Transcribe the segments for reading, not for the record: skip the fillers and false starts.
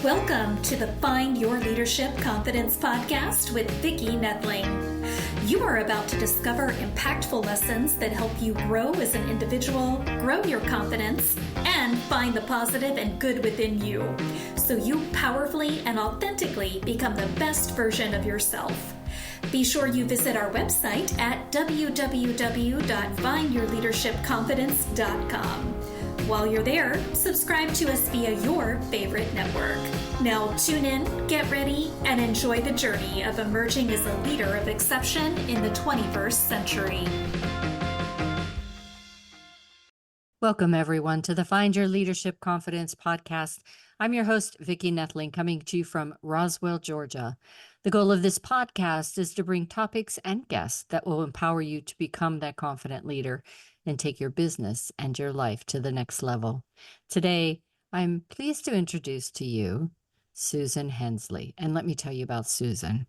Welcome to the Find Your Leadership Confidence podcast with Vicki Noethling. You are about to discover impactful lessons that help you grow as an individual, grow your confidence, and find the positive and good within you, so you powerfully and authentically become the best version of yourself. Be sure you visit our website at www.findyourleadershipconfidence.com. While you're there, subscribe to us via your favorite network. Now tune in, get ready, and enjoy the journey of emerging as a leader of exception in the 21st century. Welcome, everyone, to the Find Your Leadership Confidence podcast. I'm your host, Vicki Noethling, coming to you from Roswell, Georgia. The goal of this podcast is to bring topics and guests that will empower you to become that confident leader and take your business and your life to the next level. Today, I'm pleased to introduce to you Susan Hensley. And let me tell you about Susan.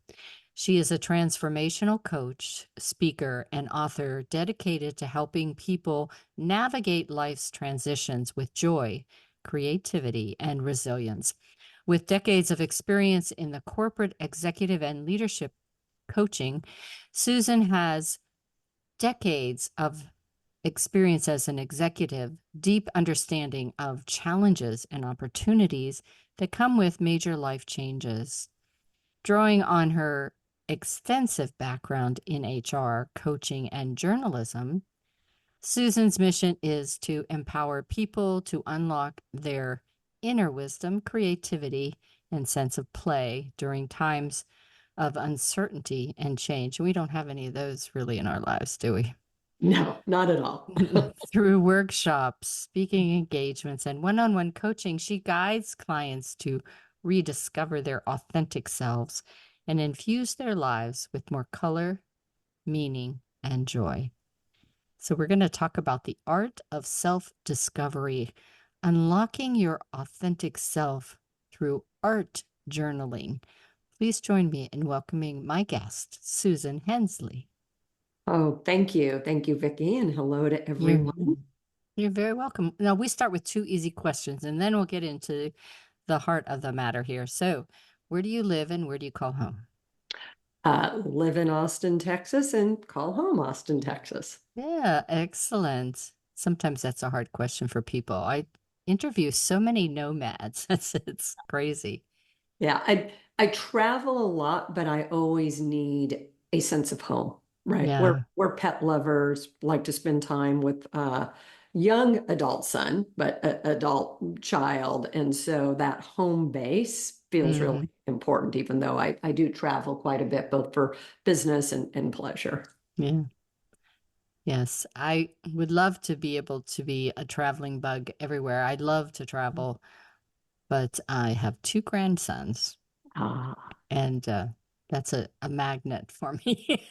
She is a transformational coach, speaker, and author dedicated to helping people navigate life's transitions with joy, creativity, and resilience. With decades of experience in the corporate, executive, and leadership coaching, Susan has decades of experience as an executive, deep understanding of challenges and opportunities that come with major life changes. Drawing on her extensive background in HR, coaching, and journalism, Susan's mission is to empower people to unlock their inner wisdom, creativity, and sense of play during times of uncertainty and change. We don't have any of those really in our lives, do we? No, not at all. Through workshops, speaking engagements, and one-on-one coaching, she guides clients to rediscover their authentic selves and infuse their lives with more color, meaning, and joy. So we're going to talk about the art of self-discovery, unlocking your authentic self through art journaling. Please join me in welcoming my guest, Susan Hensley. Oh, thank you. Thank you, Vicki, and hello to everyone. You're very welcome. Now, we start with two easy questions, and then we'll get into the heart of the matter here. So, where do you live and where do you call home? Live in Austin, Texas, and call home Austin, Texas. Yeah, excellent. Sometimes that's a hard question for people. I interview so many nomads. It's crazy. Yeah, I travel a lot, but I always need a sense of home, right? Yeah. We're pet lovers, like to spend time with young adult son, but adult child. And so that home base feels really important, even though I do travel quite a bit, both for business and pleasure. Yeah. Yes, I would love to be able to be a traveling bug everywhere. I'd love to travel, but I have two grandsons, and that's a magnet for me.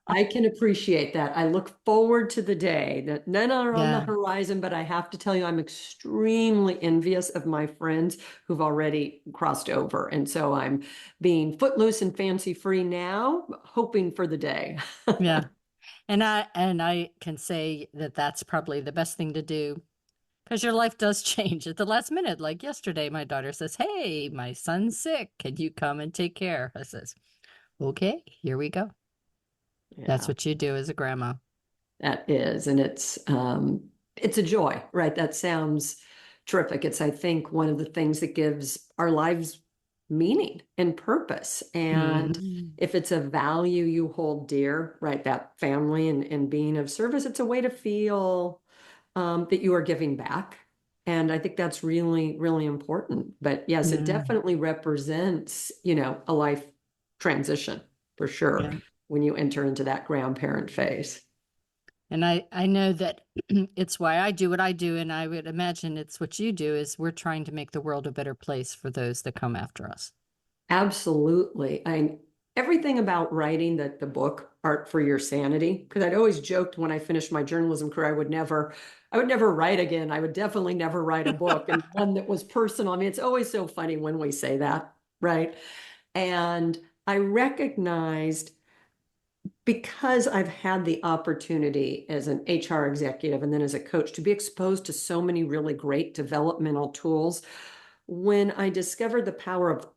I can appreciate that. I look forward to the day that none are on the horizon, but I have to tell you, I'm extremely envious of my friends who've already crossed over. And so I'm being footloose and fancy free now, hoping for the day. Yeah. And I can say that that's probably the best thing to do, because your life does change at the last minute. Like yesterday, my daughter says, "Hey, my son's sick. Can you come and take care?" I says, "Okay, here we go." Yeah, that's what you do as a grandma. That is, and it's a joy, right? That sounds terrific. It's, I think, one of the things that gives our lives meaning and purpose. And if it's a value you hold dear, right, that family and being of service, it's a way to feel that you are giving back. And I think that's really, really important. But yes, it definitely represents, a life transition for sure when you enter into that grandparent phase. And I know that it's why I do what I do, and I would imagine it's what you do, is we're trying to make the world a better place for those that come after us. Absolutely. Everything about writing the book, Art for Your Sanity, because I'd always joked when I finished my journalism career, I would never write again. I would definitely never write a book, and one that was personal. I mean, it's always so funny when we say that, right? And I recognized, because I've had the opportunity as an HR executive and then as a coach to be exposed to so many really great developmental tools, when I discovered the power of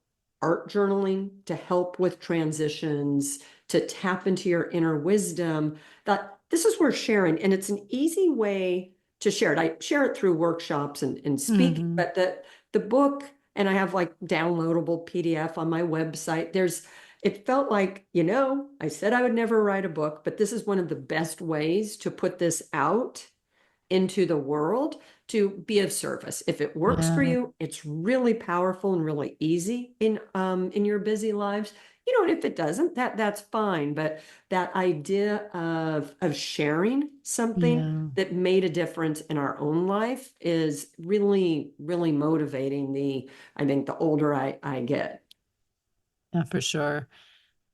art journaling to help with transitions, to tap into your inner wisdom, that this is worth sharing. And it's an easy way to share it. I share it through workshops and speak, but the book, and I have like downloadable PDF on my website. It felt like, I said I would never write a book, but this is one of the best ways to put this out into the world to be of service. If it works for you, it's really powerful and really easy in your busy lives. And if it doesn't, that's fine. But that idea of sharing something that made a difference in our own life is really, really motivating. I think the older I get. Yeah, for sure.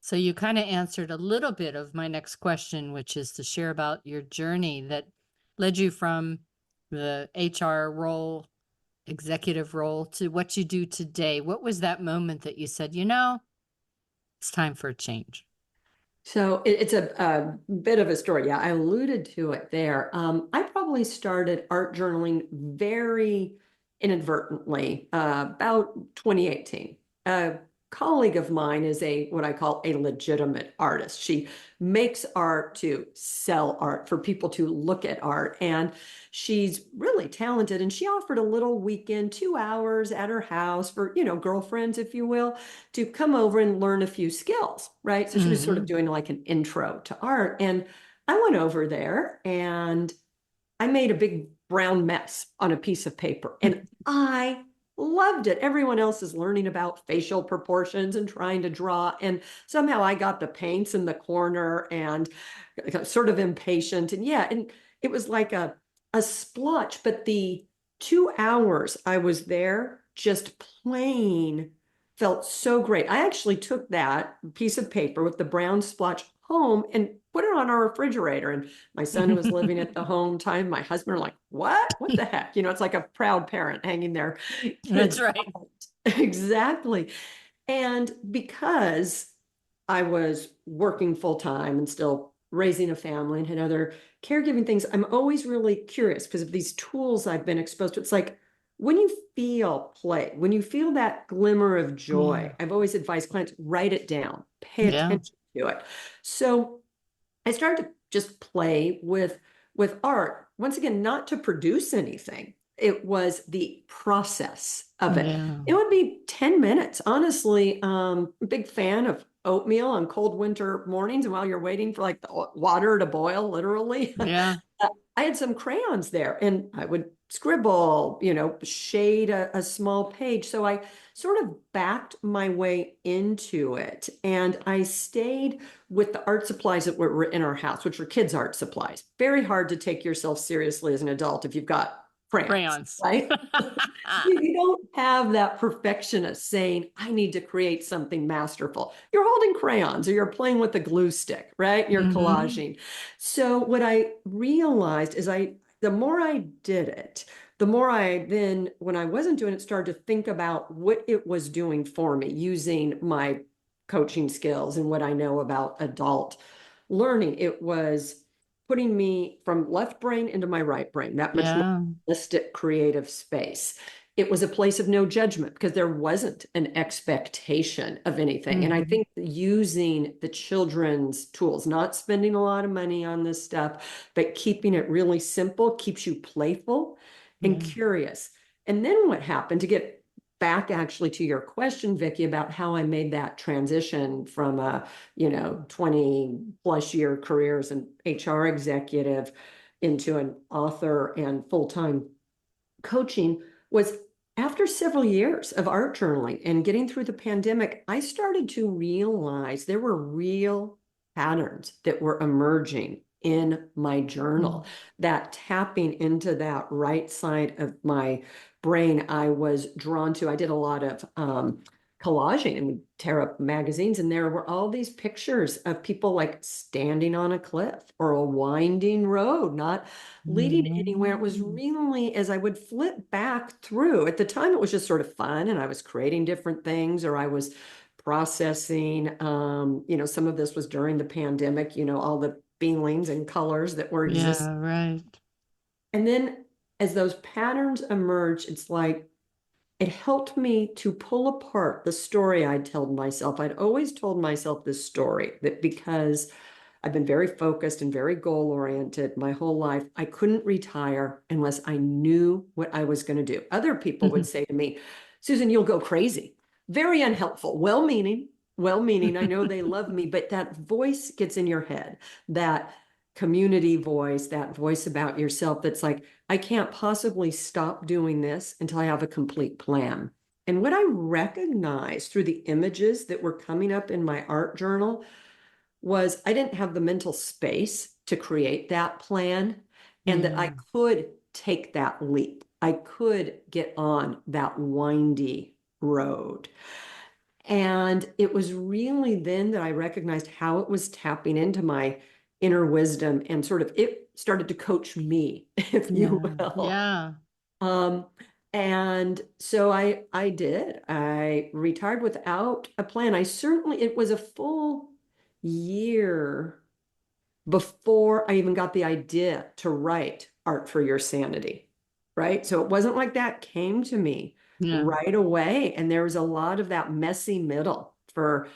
So you kind of answered a little bit of my next question, which is to share about your journey that led you from the HR role, executive role, to what you do today. What was that moment that you said, it's time for a change? So it's a bit of a story. Yeah, I alluded to it there. I probably started art journaling very inadvertently about 2018. A colleague of mine is what I call a legitimate artist. She makes art to sell art, for people to look at art. And she's really talented. And she offered a little weekend, 2 hours at her house for, girlfriends, if you will, to come over and learn a few skills, right? So she was sort of doing like an intro to art. And I went over there and I made a big brown mess on a piece of paper, and I loved it. Everyone else is learning about facial proportions and trying to draw. And somehow I got the paints in the corner and got sort of impatient. And it was like a splotch, but the 2 hours I was there just plain felt so great. I actually took that piece of paper with the brown splotch home and put it on our refrigerator. And my son, who was living at the home time, my husband were like, what the heck? It's like a proud parent hanging their That's kids. right. Exactly. And because I was working full time and still raising a family and had other caregiving things, I'm always really curious because of these tools I've been exposed to. It's like when you feel play, when you feel that glimmer of joy, I've always advised clients, write it down, pay attention to it. So I started to just play with art. Once again, not to produce anything. It was the process of it. It would be 10 minutes. Honestly, big fan of oatmeal on cold winter mornings. And while you're waiting for like the water to boil, literally, I had some crayons there and I would scribble, shade a small page. So I sort of backed my way into it. And I stayed with the art supplies that were in our house, which were kids' art supplies. Very hard to take yourself seriously as an adult if you've got crayons. Right? You don't have that perfectionist saying, I need to create something masterful. You're holding crayons or you're playing with a glue stick, right? You're collaging. So what I realized is the more I did it, the more I then, when I wasn't doing it, started to think about what it was doing for me using my coaching skills and what I know about adult learning. It was putting me from left brain into my right brain, that much more holistic, creative space. It was a place of no judgment because there wasn't an expectation of anything. And I think using the children's tools, not spending a lot of money on this stuff, but keeping it really simple, keeps you playful and curious. And then what happened, to get back actually to your question, Vicki, about how I made that transition from a 20 plus year career as an HR executive into an author and full-time coaching, was after several years of art journaling and getting through the pandemic, I started to realize there were real patterns that were emerging in my journal, that tapping into that right side of my brain I was drawn to. I did a lot of collaging and would tear up magazines, and there were all these pictures of people like standing on a cliff or a winding road, not leading anywhere. It was really, as I would flip back through, at the time it was just sort of fun and I was creating different things, or I was processing, some of this was during the pandemic, all the feelings and colors that were existing. Right. And then as those patterns emerge, it's like it helped me to pull apart the story I'd told myself. I'd always told myself this story that because I've been very focused and very goal oriented my whole life, I couldn't retire unless I knew what I was going to do. Other people would say to me, Susan, you'll go crazy. Very unhelpful, well meaning. Well meaning. I know they love me, but that voice gets in your head, that community voice, that voice about yourself that's like, I can't possibly stop doing this until I have a complete plan. And what I recognized through the images that were coming up in my art journal was I didn't have the mental space to create that plan, and that I could take that leap. I could get on that windy road. And it was really then that I recognized how it was tapping into my inner wisdom, and sort of it started to coach me, if you will. Yeah. Um, and so I did. I retired without a plan. It was a full year before I even got the idea to write Art for Your Sanity, right? So it wasn't like that came to me right away. And there was a lot of that messy middle for,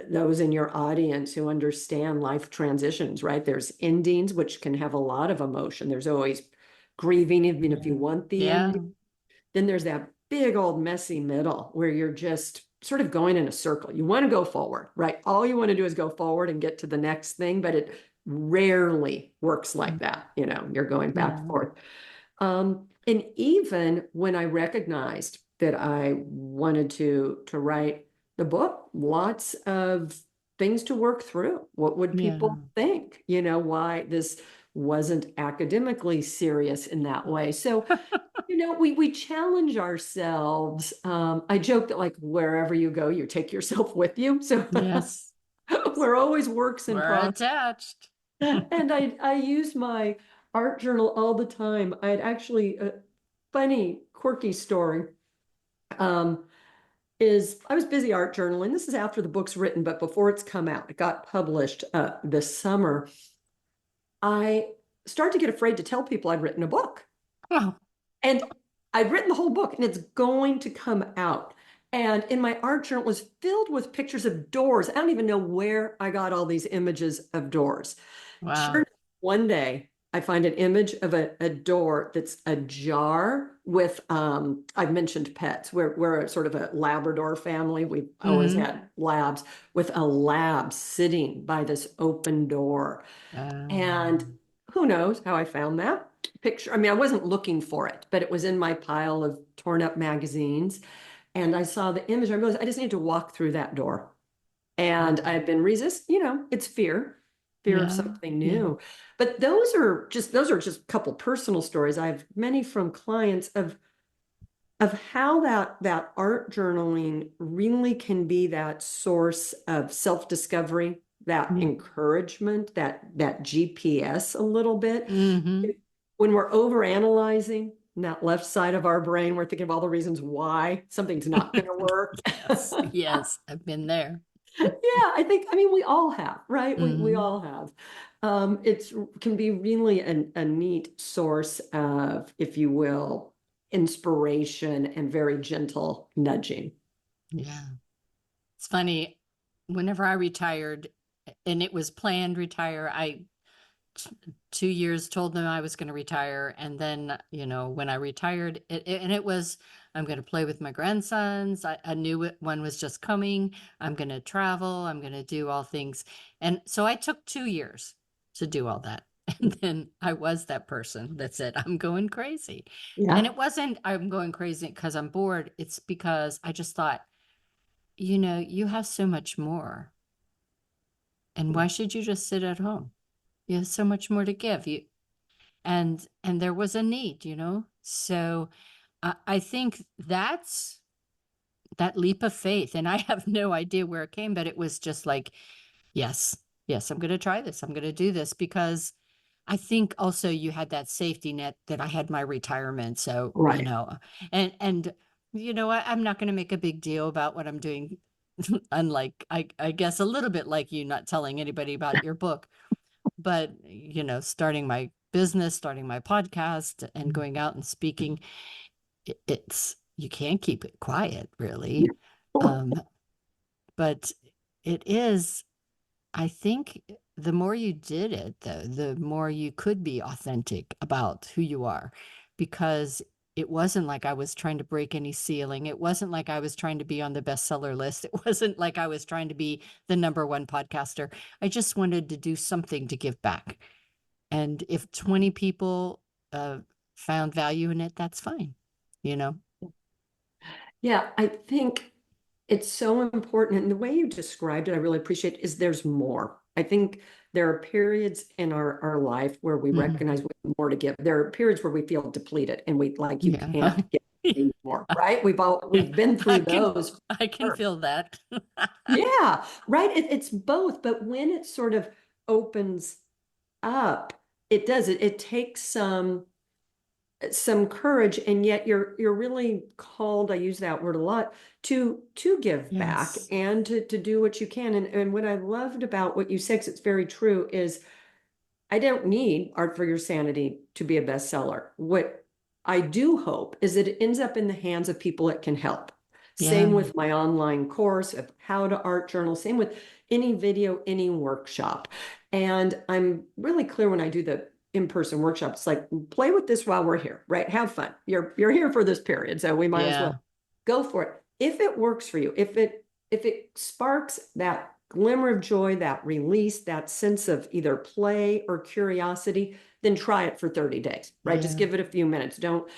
those in your audience who understand life transitions, right? There's endings, which can have a lot of emotion. There's always grieving, even if you want the ending. Then there's that big old messy middle where you're just sort of going in a circle. You want to go forward, right? All you want to do is go forward and get to the next thing, but it rarely works like that. You're going back and forth. And even when I recognized that I wanted to write the book, lots of things to work through. What would people think? Why this wasn't academically serious in that way. So we challenge ourselves. I joke that like wherever you go, you take yourself with you. So Yes. we're always works in progress. Attached. And I use my art journal all the time. I'd actually a funny, quirky story. Is I was busy art journaling. This is after the book's written, but before it's come out. It got published this summer. I started to get afraid to tell people I'd written a book. Oh. And I've written the whole book and it's going to come out. And in my art journal, it was filled with pictures of doors. I don't even know where I got all these images of doors. Wow. Sure, one day I find an image of a door that's ajar with, I've mentioned pets. We're sort of a Labrador family. We've always had labs, with a lab sitting by this open door. And who knows how I found that picture. I mean, I wasn't looking for it, but it was in my pile of torn up magazines. And I saw the image. I realized I just need to walk through that door. And I've been it's fear of something new. But those are just a couple personal stories. I have many from clients of how that art journaling really can be that source of self-discovery, that encouragement, that GPS a little bit. When we're overanalyzing that left side of our brain, we're thinking of all the reasons why something's not going to work. Yes, I've been there. Yeah, we all have, right? We all have. It can be really a neat source of, if you will, inspiration and very gentle nudging. Yeah. It's funny, whenever I retired, and it was planned retire, I 2 years told them I was going to retire. And then, when I retired, it was, I'm going to play with my grandsons. I knew one was just coming. I'm going to travel. I'm going to do all things. And so I took 2 years to do all that. And then I was that person that said, I'm going crazy. Yeah. And it wasn't, I'm going crazy because I'm bored. It's because I just thought, you have so much more. And why should you just sit at home? You have so much more to give. And there was a need, So I think that's that leap of faith. And I have no idea where it came, but it was just like, yes, I'm going to try this. I'm going to do this, because I think also you had that safety net that I had my retirement. So, Right. and I'm not going to make a big deal about what I'm doing. Unlike, I guess, a little bit like you not telling anybody about your book, but, starting my business, starting my podcast and going out and speaking, you can't keep it quiet, really. Um, but it is, I think the more you did it, the more you could be authentic about who you are, because it wasn't like I was trying to break any ceiling. It wasn't like I was trying to be on the bestseller list. It wasn't like I was trying to be the #1 podcaster. I just wanted to do something to give back. And if 20 people found value in it, that's fine, you know? Yeah, I think it's so important. And the way you described it, I really appreciate, is there's more. I think there are periods in our life where we recognize we have more to give. There are periods where we feel depleted and we like, you Yeah. can't give any more, right? We've been through those. I can feel that. Yeah, right. It's both, but when it sort of opens up, it does. It takes some courage, and yet you're really called, I use that word a lot, to give back Yes. and to do what you can. And what I loved about what you said, 'cause it's very true, is I don't need Art for Your Sanity to be a bestseller. What I do hope is that it ends up in the hands of people it can help. Yeah. Same with my online course of how to art journal, same with any video, any workshop. And I'm really clear when I do the in-person workshops, it's like, play with this while we're here, right? Have fun. You're here for this period, so we might as well Yeah. go for it. If it works for you, if it sparks that glimmer of joy, that release, that sense of either play or curiosity, then try it for 30 days, right? Just Yeah. give it a few minutes. Don't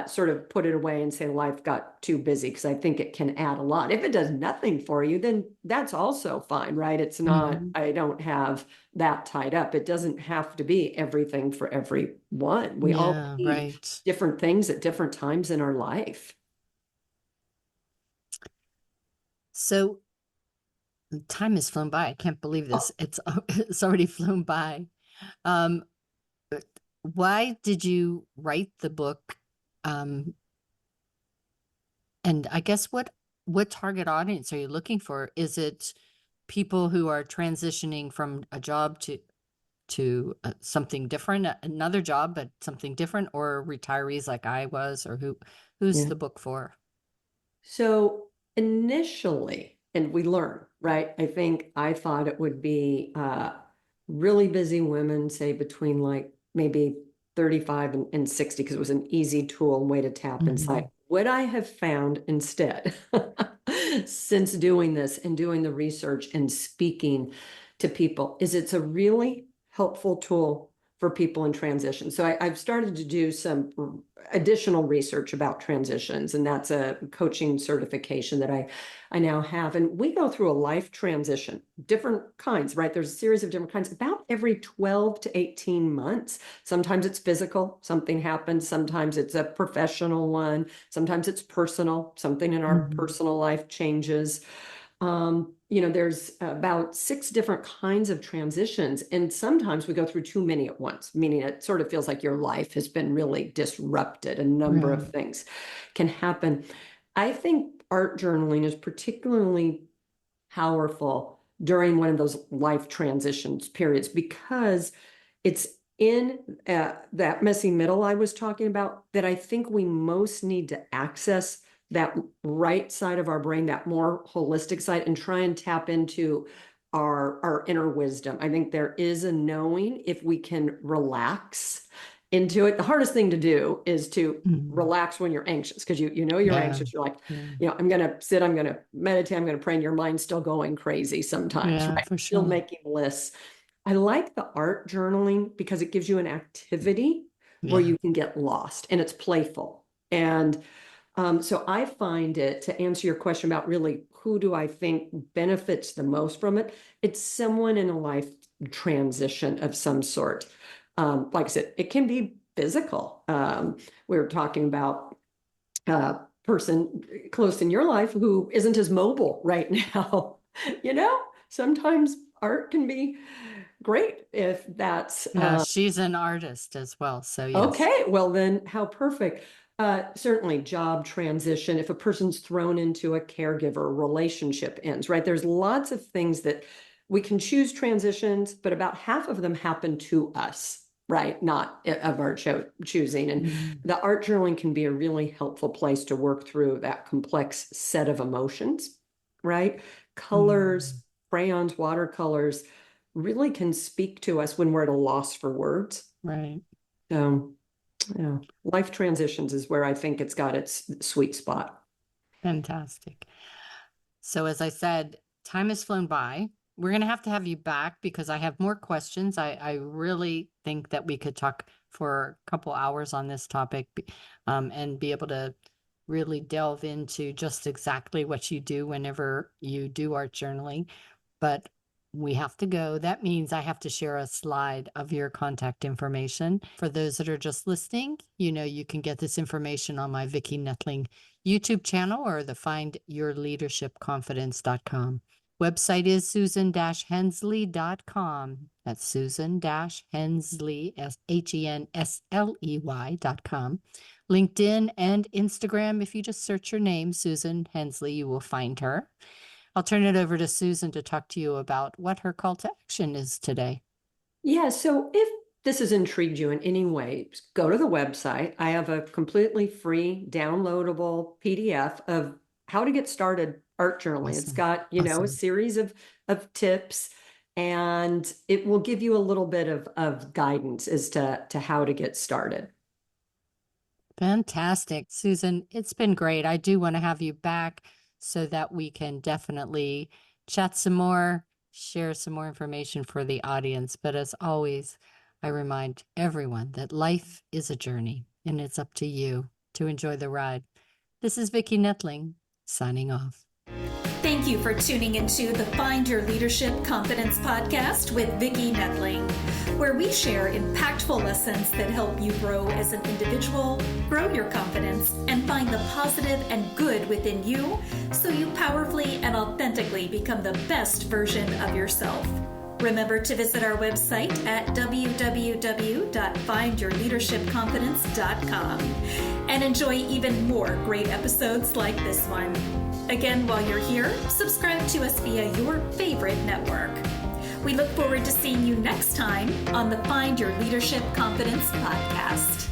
sort of put it away and say life got too busy, because I think it can add a lot. If it does nothing for you, then that's also fine, right? It's not, I don't have that tied up. It doesn't have to be everything for everyone. We all Yeah, need right. different things at different times in our life. So time has flown by. I can't believe this. It's already flown by. Um, why did you write the book? And I guess what target audience are you looking for? Is it people who are transitioning from a job to something different, another job, but something different, or retirees like I was, or who's Yeah. the book for? So initially, and we learn, right? I think I thought it would be really busy women, say between like maybe 35 and 60, because it was an easy tool and way to tap inside. What I have found instead, since doing this and doing the research and speaking to people, is it's a really helpful tool for people in transition. So I've started to do some additional research about transitions, and that's a coaching certification that I now have. And we go through a life transition, different kinds, right? There's a series of different kinds, about every 12 to 18 months. Sometimes it's physical, something happens. Sometimes it's a professional one. Sometimes it's personal, something in our personal life changes. There's about 6 different kinds of transitions, and sometimes we go through too many at once, meaning it sort of feels like your life has been really disrupted. A number of things can happen. I think art journaling is particularly powerful during one of those life transitions periods, because it's in that messy middle I was talking about that I think we most need to access that right side of our brain, that more holistic side, and try and tap into our inner wisdom. I think there is a knowing if we can relax into it. The hardest thing to do is to relax when you're anxious, because you know you're anxious. You're like, I'm going to sit, I'm going to meditate, I'm going to pray, and your mind's still going crazy sometimes, right? For Still sure. making lists. I like the art journaling because it gives you an activity where you can get lost, and it's playful. And so I find it, to answer your question about really who do I think benefits the most from it, it's someone in a life transition of some sort. Like I said, it can be physical. We were talking about a person close in your life who isn't as mobile right now. Sometimes art can be great if that's she's an artist as well, so yes. okay. Well, then how perfect. Certainly job transition, if a person's thrown into a caregiver, relationship ends, right? There's lots of things that we can choose transitions, but about half of them happen to us. right? Not of our choosing. And the art journaling can be a really helpful place to work through that complex set of emotions, right? Colors, crayons, watercolors really can speak to us when we're at a loss for words. Right. So, yeah, life transitions is where I think it's got its sweet spot. Fantastic. So as I said, time has flown by. We're going to have you back because I have more questions. I really think that we could talk for a couple hours on this topic, and be able to really delve into just exactly what you do whenever you do art journaling. But we have to go. That means I have to share a slide of your contact information. For those that are just listening, you can get this information on my Vicki Noethling YouTube channel or the findyourleadershipconfidence.com. Website is susan-hensley.com. That's Susan-Hensley, Hensley.com. LinkedIn and Instagram, if you just search your name, Susan Hensley, you will find her. I'll turn it over to Susan to talk to you about what her call to action is today. Yeah, so if this has intrigued you in any way, go to the website. I have a completely free downloadable PDF of how to get started art journaling. Awesome. It's got, a series of tips, and it will give you a little bit of guidance as to how to get started. Fantastic. Susan, it's been great. I do want to have you back so that we can definitely chat some more, share some more information for the audience. But as always, I remind everyone that life is a journey and it's up to you to enjoy the ride. This is Vicki Noethling signing off. Thank you for tuning into the Find Your Leadership Confidence podcast with Vicki Noethling, where we share impactful lessons that help you grow as an individual, grow your confidence, and find the positive and good within you so you powerfully and authentically become the best version of yourself. Remember to visit our website at www.findyourleadershipconfidence.com and enjoy even more great episodes like this one. Again, while you're here, subscribe to us via your favorite network. We look forward to seeing you next time on the Find Your Leadership Confidence podcast.